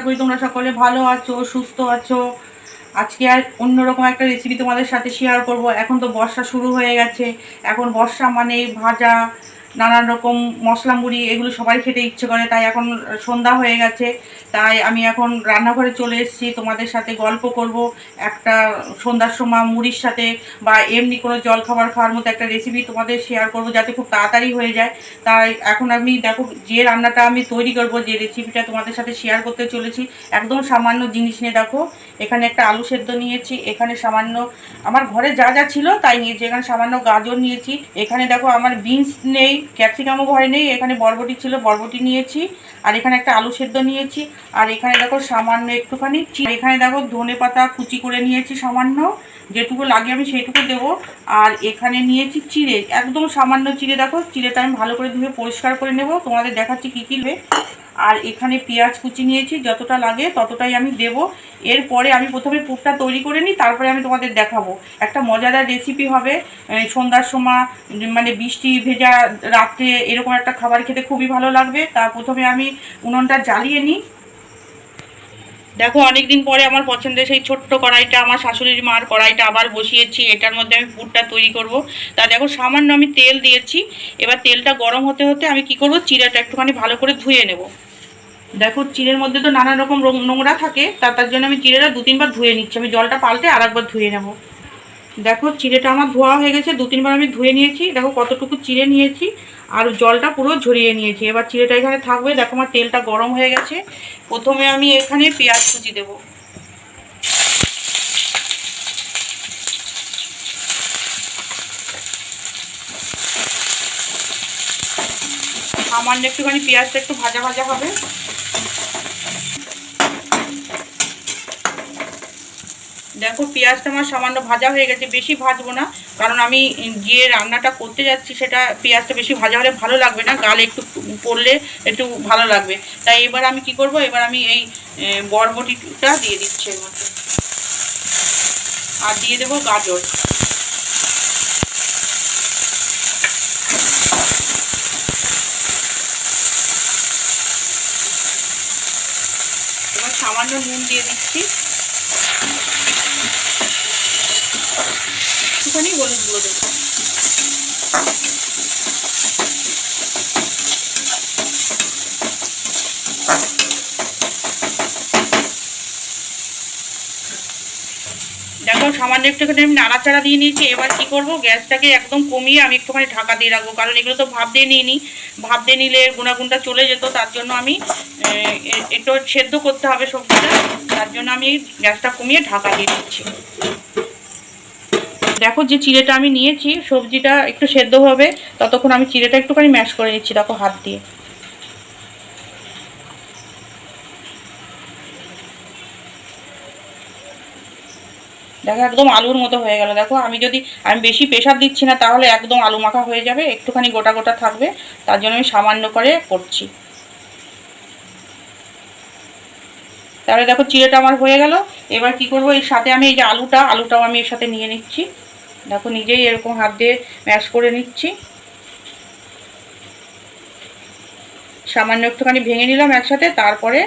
করি তোমরা সকলে ভালো আছো, সুস্থ আছো। আজকে আর অন্যরকম একটা রেসিপি তোমাদের সাথে শেয়ার করব। এখন তো বর্ষা শুরু হয়ে গেছে। এখন বর্ষা মানে ভাজা, নানান রকম মশলা মুড়ি, এগুলো সবাই খেতে ইচ্ছে করে। তাই এখন সন্ধ্যা হয়ে গেছে, তাই আমি এখন রান্নাঘরে চলে এসেছি তোমাদের সাথে গল্প করব। একটা সন্ধ্যার সময় মুড়ির সাথে বা এমনি কোনো জল খাবার খাওয়ার মতো একটা রেসিপি তোমাদের শেয়ার করব, যাতে খুব তাড়াতাড়ি হয়ে যায়। তাই এখন আমি দেখো যে রান্নাটা আমি তৈরি করব, যে রেসিপিটা তোমাদের সাথে শেয়ার করতে চলেছি, একদম সামান্য জিনিস নিয়ে দেখো। এখানে একটা আলু সেদ্ধ নিয়েছি, এখানে সামান্য আমার ঘরে যা যা ছিল তাই নিয়েছি। এখানে সামান্য গাজর নিয়েছি, এখানে দেখো আমার বিনস নেই, ক্যাপসিকামও ঘরে নেই, এখানে বরবটি ছিল, বরবটি নিয়েছি। আর এখানে একটা আলু সেদ্ধ নিয়েছি। আর এখানে দেখো সামান্য একটুখানি, এখানে দেখো ধনে পাতা কুচি করে নিয়েছি সামান্য, যেটুকু লাগে আমি সেইটুকু দেবো। আর এখানে নিয়েছি চিড়ে, একদম সামান্য চিড়ে। দেখো চিড়েটা আমি ভালো করে ধুয়ে পরিষ্কার করে নেব, তোমাদের দেখাচ্ছি কী কী নেবে। আর এখানে পেঁয়াজ কুচি নিয়েছি, যতটা লাগে ততটাই আমি দেব। এরপরে আমি প্রথমে পুরটা তৈরি করে নিই, তারপরে আমি তোমাদের দেখাবো। একটা মজাদার রেসিপি হবে সন্ধ্যার সময়, মানে বৃষ্টি ভেজা রাত্রে এরকম একটা খাবার খেতে খুবই ভালো লাগবে। তা প্রথমে আমি উনুনটা জ্বালিয়ে নিই। দেখো অনেকদিন পরে আমার পছন্দের সেই ছোট্ট কড়াইটা, আমার শাশুড়ির মার কড়াইটা আবার বসিয়েছি। এটার মধ্যে আমি পুরটা তৈরি করব। তা দেখো সামান্য আমি তেল দিয়েছি। এবার তেলটা গরম হতে হতে আমি কি করব, চিড়াটা একটুখানি ভালো করে ধুয়ে নেব। দেখো চিড়ের মধ্যে তো নানা রকম নোংরা থাকে, তার জন্য আমি চিড়েটা 2-3 বার ধুয়ে নিচ্ছি। আমি জলটা পাল্টে আর একবার ধুয়ে নেব। দেখো চিড়েটা আমার ধোয়া হয়ে গেছে, 2-3 বার আমি ধুয়ে নিয়েছি। দেখো কতটুকু চিড়ে নিয়েছি, আর জলটা পুরো ঝরিয়ে নিয়েছি। এবার চিড়েটা এখানে থাকবে। দেখো আমার তেলটা গরম হয়ে গেছে। প্রথমে আমি এখানে পেঁয়াজ কুচি দেবো। সামান্য একটুখানি পেঁয়াজটা একটু ভাজা ভাজা হবে। দেখো পেঁয়াজটা আমার সামান্য ভাজা হয়ে গেছে, বেশি ভাজবো না, কারণ আমি যে রান্নাটা করতে যাচ্ছি সেটা পেঁয়াজটা বেশি ভাজা হলে ভালো লাগবে না, গালে একটু পড়লে একটু ভালো লাগবে। তাই এবার আমি কি করব, এবার আমি এই বরবটিটা দিয়ে দিচ্ছি এর মধ্যে, আর দিয়ে দেবো গাজর। এবার সামান্য নুন দিয়ে দিচ্ছি, একটুখানি হলুদ গুঁড়ো দেবো। দেখো সামান্য একটুখানি আমি নাড়াচাড়া দিয়ে নিয়েছি। এবার কি করব, গ্যাসটাকে একদম কমিয়ে আমি একটুখানি ঢাকা দিয়ে রাখবো, কারণ এগুলো তো ভাপ দিয়ে নিয়ে নিই। ভাপ দিয়ে নিলে গুণাগুণটা চলে যেত, তার জন্য আমি একটু সেদ্ধ করতে হবে সবজিটা, তার জন্য আমি গ্যাসটা কমিয়ে ঢাকা দিয়ে দিচ্ছি। দেখো যে চিড়েটা আমি নিয়েছি, সবজিটা একটু সেদ্ধ হবে, ততক্ষণ আমি চিড়েটা একটুখানি ম্যাশ করে নিচ্ছি। দেখো হাত দিয়ে, দেখো একদম আলুর মতো হয়ে গেল। দেখো আমি বেশি প্রেশার দিচ্ছি না, তাহলে একদম আলু মাখা হয়ে যাবে, একটুখানি গোটা গোটা থাকবে, তার জন্য আমি সামান্য করে করছি। তাহলে দেখো চিড়েটা আমার হয়ে গেল। এবার কি করব, এর সাথে আমি এই যে আলুটাও আমি এর সাথে নিয়ে নিচ্ছি। দেখো নিজেই এরকম হাত দিয়ে ম্যাশ করে নিচ্ছি। সামান্য একটুখানি ভেঙে নিলাম একসাথে, তারপরে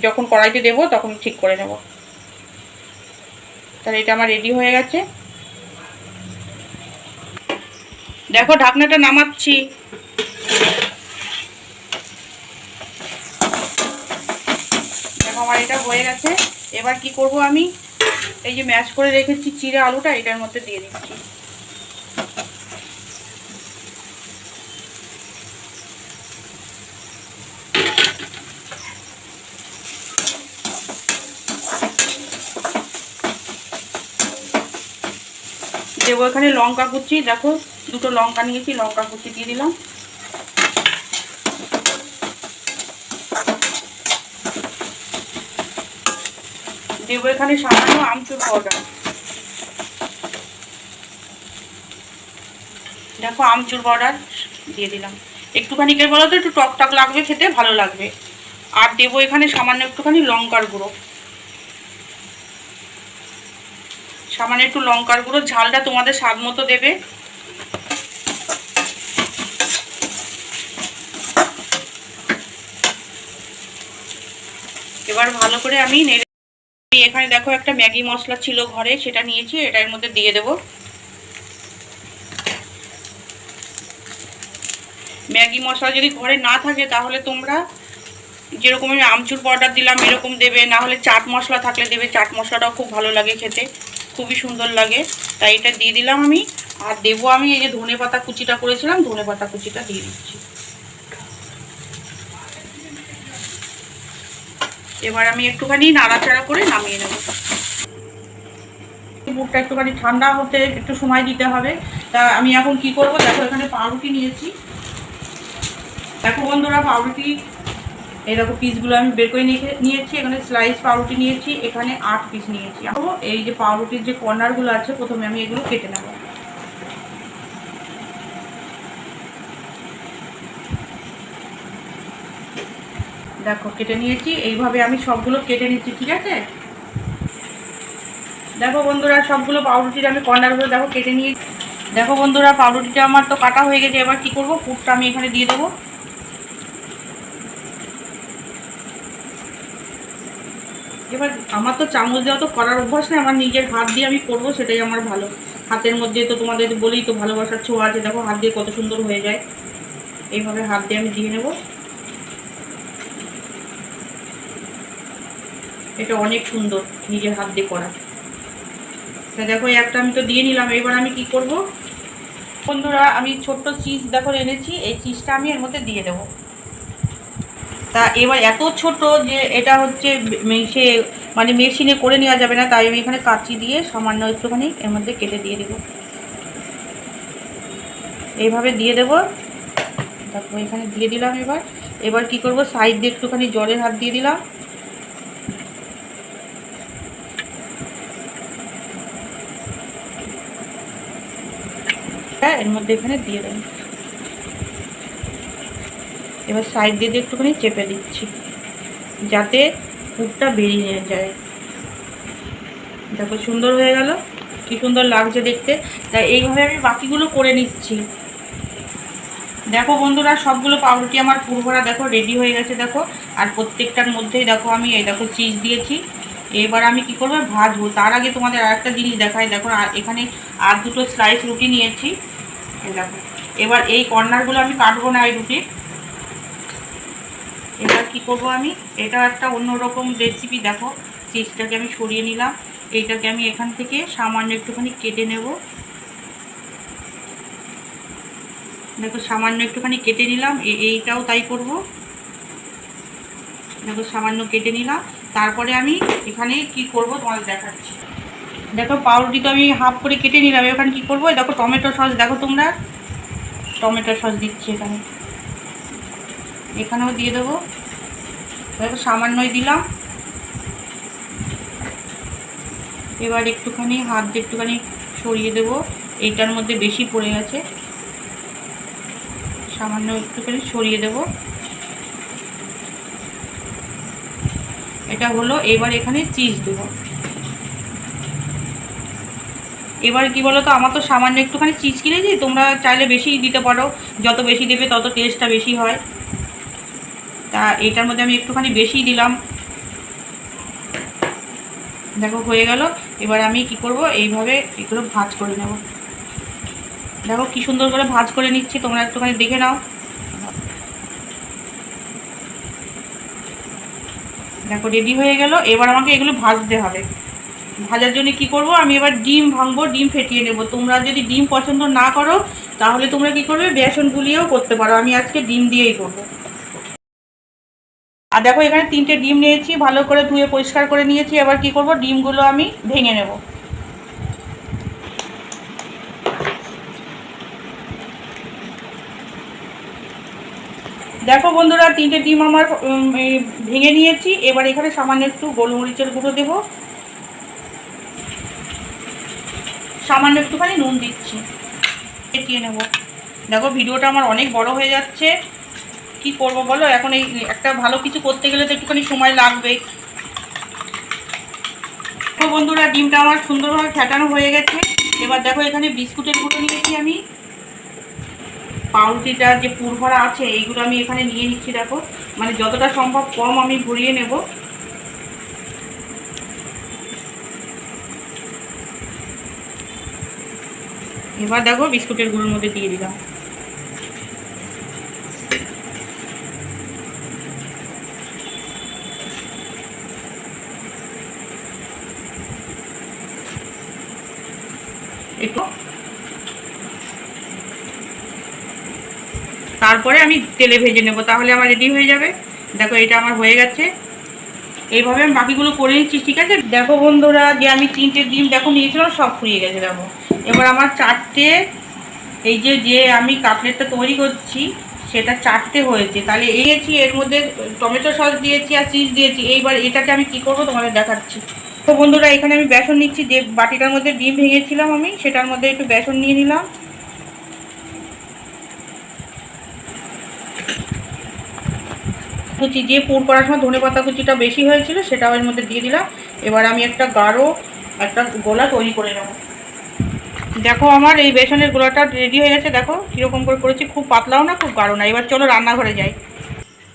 যখন কড়াইতে দেবো তখন ঠিক করে নেব। তাহলে এটা আমার রেডি হয়ে গেছে। দেখো ঢাকনাটা নামাচ্ছি। দেখো আমার এটা হয়ে গেছে। এবার কি করব, আমি এই যে ম্যাশ করে রেখেছি চিড়ে আলুটা এটার মধ্যে দিয়ে দিচ্ছি। দেবো এখানে লঙ্কা কুচি। দেখো 2টো লঙ্কা নিয়েছি, লঙ্কা কুচি দিয়ে দিলাম। দেবো এখানে সামান্য আমচুর পাউডার। দেখো আমচুর পাউডার দিয়ে দিলাম। একটুখানি কে বলো তো, একটু টক টক লাগবে, খেতে ভালো লাগবে। আর দেবো এখানে সামান্য একটুখানি লঙ্কার গুঁড়ো, সামান্য একটু লঙ্কার গুঁড়ো। ঝালটা তোমাদের স্বাদ মতো দেবে। এবার ভালো করে আমি নেড়ে, এখানে দেখো একটা ম্যাগি মশলা ছিল ঘরে, সেটা নিয়েছি, এটা এর মধ্যে দিয়ে দেব। ম্যাগি মশলা যদি ঘরে না থাকে তাহলে তোমরা যেরকম আমি আমচুর পাউডার দিলাম এরকম দেবে, না হলে চাট মশলা থাকলে দেবে। চাট মশলাটাও খুব ভালো লাগে খেতে, খুবই সুন্দর লাগে, তাই এটা দিয়ে দিলাম আমি। আর দেবো আমি এই যে ধনেপাতা কুচিটা করেছিলাম, ধনেপাতা কুচিটা দিয়ে দিচ্ছি। এবার আমি একটুখানি নাড়াচাড়া করে নামিয়ে নেব। বুটটা একটুখানি ঠান্ডা হতে একটু সময় দিতে হবে। তা আমি এখন কি করব, দেখো এখানে পাউরুটি নিয়েছি। দেখো বন্ধুরা, পাউরুটি এই দেখো পিসগুলো আমি বের করে নিয়েছি। এখানে স্লাইস পাউরুটি নিয়েছি, এখানে 8 পিস নিয়েছি। এই যে পাউরুটির যে কর্নারগুলো আছে, প্রথমে আমি এগুলো কেটে নেব। দেখো কেটে নিয়েছি, এইভাবে আমি সবগুলো কেটে নিচ্ছি, ঠিক আছে। দেখো বন্ধুরা, সবগুলো পাউরুটির আমি কর্নারগুলো দেখো কেটে নিয়েছি। দেখো বন্ধুরা, পাউরুটিটা আমার তো কাটা হয়ে গেছে। এবার কি করব, পুরটা আমি এখানে দিয়ে দেবো। এবার আমার তো চামচ দেওয়া তো করার অভ্যাস নেই, আমার নিজের হাত দিয়ে আমি করব, সেটাই আমার ভালো। হাতের মধ্যে তো তোমাদের বলেই তো ভালোবাসার ছোঁয়া আছে। দেখো হাত দিয়ে কত সুন্দর হয়ে যায়। এইভাবে হাত দিয়ে আমি দিয়ে নেব। এটা অনেক সুন্দর নিজের হাত দিয়ে করা। তা দেখো একটা আমি তো দিয়ে নিলাম। এবার আমি কি করব বন্ধুরা, আমি ছোট্ট চিজ দেখো এনেছি, এই চিজটা আমি এর মধ্যে দিয়ে দেবো। তা এবার এত ছোট যে এটা হচ্ছে সে মানে মেশিনে করে নেওয়া যাবে না, তাই আমি এখানে কাঁচি দিয়ে সামান্য একটুখানি এর মধ্যে কেটে দিয়ে দেবো। এইভাবে দিয়ে দেবো। তারপর এখানে দিয়ে দিলাম। এবার কি করব, সাইড দিয়ে একটুখানি জলের হাত দিয়ে দিলাম। এর মধ্যে এখানে দিয়ে দেবো। এবার সাইড দিয়ে একটুখানি চেপে দিচ্ছি যাতে পুরটা বেরিয়ে যায়। দেখো সুন্দর হয়ে গেল, কি সুন্দর লাগছে দেখতে। তাই এইভাবে আমি বাকিগুলো করে নিচ্ছি। দেখো বন্ধুরা, সবগুলো পাউরুটি আমার পুর ভরা দেখো রেডি হয়ে গেছে। দেখো আর প্রত্যেকটার মধ্যেই দেখো আমি এই দেখো চিজ দিয়েছি। এবার আমি কি করবো, ভাজবো। তার আগে তোমাদের আর একটা জিনিস দেখাই। দেখো এখানে আর দুটো স্লাইস রুটি নিয়েছি। এই দেখো, এবার এই কর্নারগুলো আমি কাটবো না এই রুটির। এবার কি করব আমি, এটা একটা অন্যরকম রেসিপি। দেখো চিজটাকে আমি সরিয়ে নিলাম। এইটাকে আমি এখান থেকে সামান্য একটুখানি কেটে নেব। দেখো সামান্য একটুখানি কেটে নিলাম। এইটাও তাই করব। দেখো সামান্য কেটে নিলাম। তারপরে আমি এখানে কি করব তোমাদের দেখাচ্ছি। দেখো পাউরুটি তো আমি হাফ করে কেটে নিলাম। এখানে কি করব, দেখো টমেটো সস, দেখো তোমরা টমেটো সস দিচ্ছি এখানে, এখানেও দিয়ে দেবো। দেখো সামান্যই দিলাম। এবার একটুখানি হাত দিয়ে একটুখানি সরিয়ে দেবো। এইটার মধ্যে বেশি পড়ে গেছে, সামান্য একটুখানি সরিয়ে দেব। এটা হলো। এবার এখানে চিজ দেবো। এবার কি বলো তো, আমার তো সামান্য একটুখানি চিজ কিনেছি, তোমরা চাইলে বেশি দিতে পারো। যত বেশি দেবে তত টেস্টটা বেশি হয়। তা এটার মধ্যে আমি একটুখানি বেশি দিলাম। দেখো হয়ে গেল। এবার আমি কি করব, এইভাবে এগুলো ভাজ করে নেব। দেখো কি সুন্দর করে ভাজ করে নিচ্ছি, তোমরা একটুখানি দেখে নাও। দেখো রেডি হয়ে গেল। এবার আমাকে এগুলো ভাজতে হবে। ভাজার জন্য কি করব, আমি এবার ডিম ভাঙবো, ডিম ফেটিয়ে নেব। তোমরা যদি ডিম পছন্দ না করো তাহলে তোমরা কি করবে, বেসন গুলিয়েও করতে পারো। আমি আজকে ডিম দিয়েই করব। আর দেখো এখানে 3টে ডিম নিয়েছি, ভালো করে ধুয়ে পরিষ্কার করে নিয়েছি। এবার কি করব, ডিমগুলো আমি ভেঙে নেব। দেখো বন্ধুরা, 3টে ডিম আমার ভেঙে নিয়েছি। এবার এখানে সামান্য একটু গোলমরিচের গুঁড়ো দেবো, সামান্য একটুখানি নুন দিচ্ছি, ফেটিয়ে নেব। দেখো ভিডিওটা আমার অনেক বড় হয়ে যাচ্ছে, কি করব বলো। এখন এই একটা ভালো কিছু করতে গেলে তো একটুখানি সময় লাগবে। তো বন্ধুরা, ডিমটা আমার সুন্দরভাবে ফেটানো হয়ে গেছে। এবার দেখো এখানে বিস্কুটের গুঁড়ো নিয়েছি আমি, পাউরুটিটা যে পুর ভরা আছে এইগুলো আমি এখানে নিয়ে নিচ্ছি। দেখো মানে যতটা সম্ভব কম আমি ভরিয়ে নেব। এবার দেখো বিস্কুটের গুঁড়োর মধ্যে দিয়ে দিলাম। একটু তারপরে আমি তেলে ভেজে নেব, তাহলে আমার রেডি হয়ে যাবে। দেখো এটা আমার হয়ে গেছে। এইভাবে আমি বাকিগুলো করে নিচ্ছি, ঠিক আছে। দেখো বন্ধুরা, যে আমি 3টে ডিম দেখো নিয়েছিলাম সব ফুরিয়ে গেছে। দেখো এবার আমার 4টে, এই যে আমি কাটলেটটা তৈরি করছি সেটা 4টে হয়েছে। তাহলে দিয়েছি, এর মধ্যে টমেটো সস দিয়েছি আর চিজ দিয়েছি। এইবার এটাকে আমি কি করব তোমাদের দেখাচ্ছি। তো বন্ধুরা, এখানে আমি বেসন নিচ্ছি। যে বাটিটার মধ্যে ডিম ভেঙেছিলাম আমি, সেটার মধ্যে একটু বেসন নিয়ে নিলাম। কুচি দিয়ে পুর করার সময় ধনেপাতা কুচিটা বেশি হয়েছিল, সেটাও এর মধ্যে দিয়ে দিলাম। এবার আমি একটা গাঢ় একটা গোলা তৈরি করে নেব। দেখো আমার এই বেসনের গোলাটা রেডি হয়ে গেছে। দেখো কীরকম করে করেছি, খুব পাতলাও না খুব গাঢ় না। এবার চলো রান্নাঘরে যাই।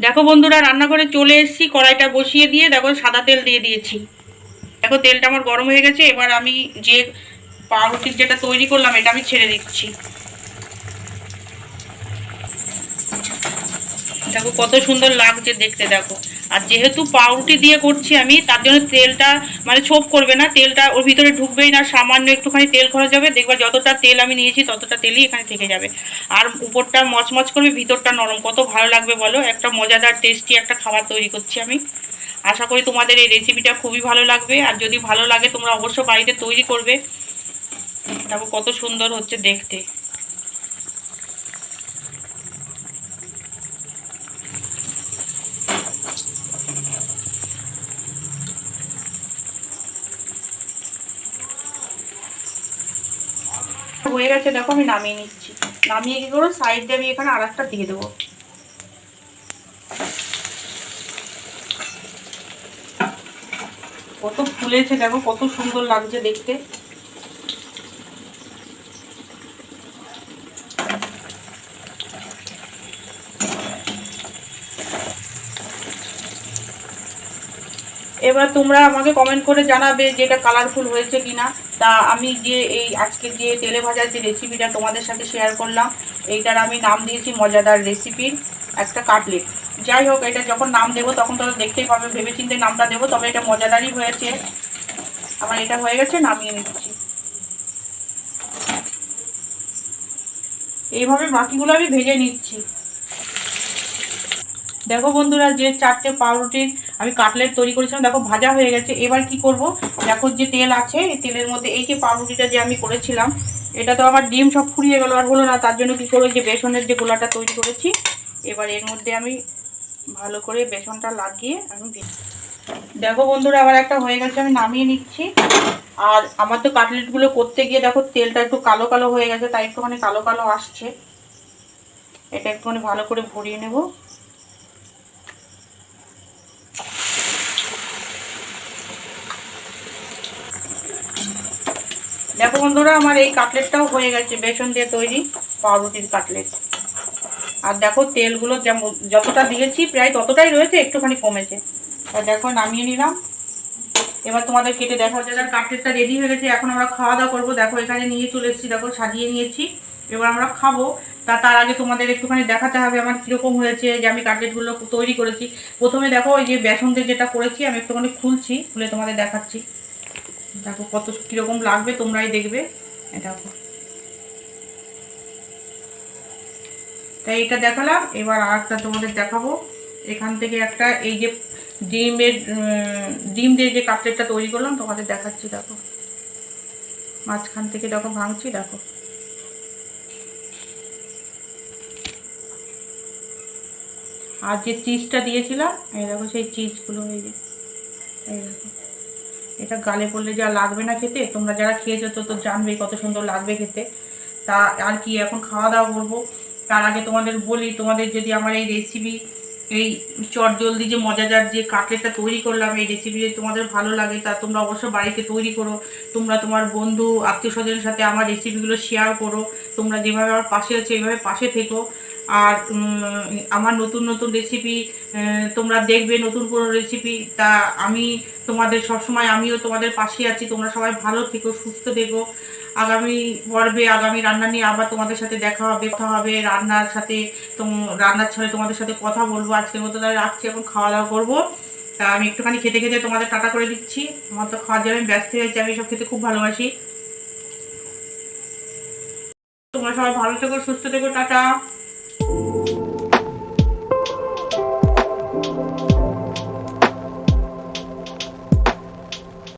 দেখো বন্ধুরা, রান্নাঘরে চলে এসেছি। কড়াইটা বসিয়ে দিয়ে দেখো সাদা তেল দিয়ে দিয়েছি। দেখো তেলটা আমার গরম হয়ে গেছে। এবার আমি যে পাউরুটির যেটা তৈরি করলাম এটা আমি ছেড়ে দিচ্ছি। দেখো কত সুন্দর লাগছে দেখতে। দেখো, আর যেহেতু পাউরুটি দিয়ে করছি আমি, তার জন্য তেলটা মানে ছোপ করবে না, তেলটা ওর ভিতরে ঢুকবেই না। সামান্য একটুখানি তেল খরচ যাবে, দেখবা যতটা তেল আমি নিয়েছি ততটা তেলই এখানে থেকে যাবে। আর উপরটা মচমচ করবে, ভিতরটা নরম। কত ভালো লাগবে বলো। একটা মজাদার টেস্টি একটা খাবার তৈরি করছি আমি। আশা করি তোমাদের এই রেসিপিটা খুবই ভালো লাগবে। আর যদি ভালো লাগে তোমরা অবশ্য বাড়িতে তৈরি করবে। দেখো কত সুন্দর হচ্ছে দেখতে। হয়ে গেছে, দেখো আমি নামিয়ে নিচ্ছি। নামিয়ে কি করবো, সাইড দিয়ে আমি এখানে আর একটা দিয়ে দেবো। কত ফুলেছে দেখো, কত সুন্দর লাগছে দেখতে। এবার তোমরা আমাকে কমেন্ট করে জানাবে যে এটা কালারফুল হয়েছে কিনা। তা আমি যে এই আজকে যে তেলে ভাজার যে রেসিপিটা তোমাদের সাথে শেয়ার করলাম, এইটার আমি নাম দিয়েছি মজাদার রেসিপির একটা কাটলেট। যাই হোক, এটা যখন নাম দেবো তখন তোমরা দেখতেই পাবে, ভেবেচিন্তে নামটা দেবো। তবে এটা মজাদারই হয়েছে। আমার এটা হয়ে গেছে, নামিয়ে নিচ্ছি। এইভাবে বাকিগুলো আমি ভেজে নিচ্ছি। দেখো বন্ধুরা, যে 4টে পাউরুটির আমি কাটলেট তৈরি করেছিলাম দেখো ভাজা হয়ে গেছে। এবার কি করব, দেখো যে তেল আছে, এই তেলের মধ্যে এই যে পাউরুটিটা যে আমি করেছিলাম, এটা তো আমার ডিম সব ফুরিয়ে গেল, আর হলো না। তার জন্য কি করবো, যে বেসনের যে গোলাটা তৈরি করেছি, এবার এর মধ্যে আমি ভালো করে বেসনটা লাগিয়ে আমি দেখো বন্ধুরা, আবার একটা হয়ে গেছে, আমি নামিয়ে নিচ্ছি। আর আমার তো কাটলেটগুলো করতে গিয়ে দেখো তেলটা একটু কালো কালো হয়ে গেছে, তাই একটুখানি কালো কালো আসছে। এটা একটুখানি ভালো করে ভরিয়ে নেব। দেখো বন্ধুরা, আমার এই কাটলেটটাও হয়ে গেছে, বেসন দিয়ে তৈরি পাউরুটির কাটলেট। আর দেখো তেলগুলো যেমন যতটা দিয়েছি প্রায় ততটাই রয়েছে, একটুখানি কমেছে। আর দেখো নামিয়ে নিলাম। এবার তোমাদের কেটে দেখা যাক। কাটলেটটা রেডি হয়ে গেছে, এখন আমরা খাওয়া দাওয়া করবো। দেখো এখানে নিয়ে চলে এসেছি, দেখো সাজিয়ে নিয়েছি। এবার আমরা খাবো। তার আগে তোমাদের একটুখানি দেখাতে হবে আমার কীরকম হয়েছে, যে আমি কাটলেটগুলো তৈরি করেছি। প্রথমে দেখো ওই যে বেসন দিয়ে যেটা করেছি, আমি একটুখানি খুলছি, খুলে তোমাদের দেখাচ্ছি। দেখো কত কীরকম লাগবে, তোমরাই দেখবে। দেখো, তাই এটা দেখালাম। এবার আর একটা তোমাদের দেখাবো। এখান থেকে একটা এই যে ডিম দিয়ে যে কাটলেটটা তৈরি করলাম তোমাদের দেখাচ্ছি। দেখো মাঝখান থেকে দেখো ভাঙছি, দেখো। আর যে চিজটা দিয়েছিলাম, এই দেখো সেই চিজগুলো, এই দেখো। এটা গালে পড়লে যা লাগবে না খেতে, তোমরা যারা খেয়েছো তো জানবেই কত সুন্দর লাগবে খেতে। তা আর কি, এখন খাওয়া দাওয়া করবো। তার আগে তোমাদের বলি, তোমাদের যদি আমার এই রেসিপি, এই চটজলদি যে মজাদার যে কাটলেটটা তৈরি করলাম, এই রেসিপি যদি তোমাদের ভালো লাগে, তা তোমরা অবশ্য বাড়িতে তৈরি করো। তোমরা তোমার বন্ধু আত্মীয় স্বজনের সাথে আমার রেসিপিগুলো শেয়ার করো। তোমরা যেভাবে আমার পাশে আছো এইভাবে পাশে থেকো। আর আমার নতুন নতুন রেসিপি তোমরা দেখবে, নতুন কোনো রেসিপি। তা আমি তোমাদের সবসময়, আমিও তোমাদের পাশে আছি। তোমরা সবাই ভালো থেকো, সুস্থ থেকো। আগামী পর্বে আগামী রান্না নিয়ে আবার তোমাদের সাথে দেখা হবে রান্নার সাথে। তো রান্নার ছলে তোমাদের সাথে কথা বলবো। আজকের মতো তাহলে রাখছি, এখন খাওয়া দাওয়া করবো। তা আমি একটুখানি খেতে খেতে তোমাদের টাটা করে দিচ্ছি। আমার তো খাওয়ার জন্য আমি ব্যস্ত হয়ে যাচ্ছি, আমি এসব খেতে খুব ভালোবাসি। তোমরা সবাই ভালো থেকো, সুস্থ থেকো, টাটা।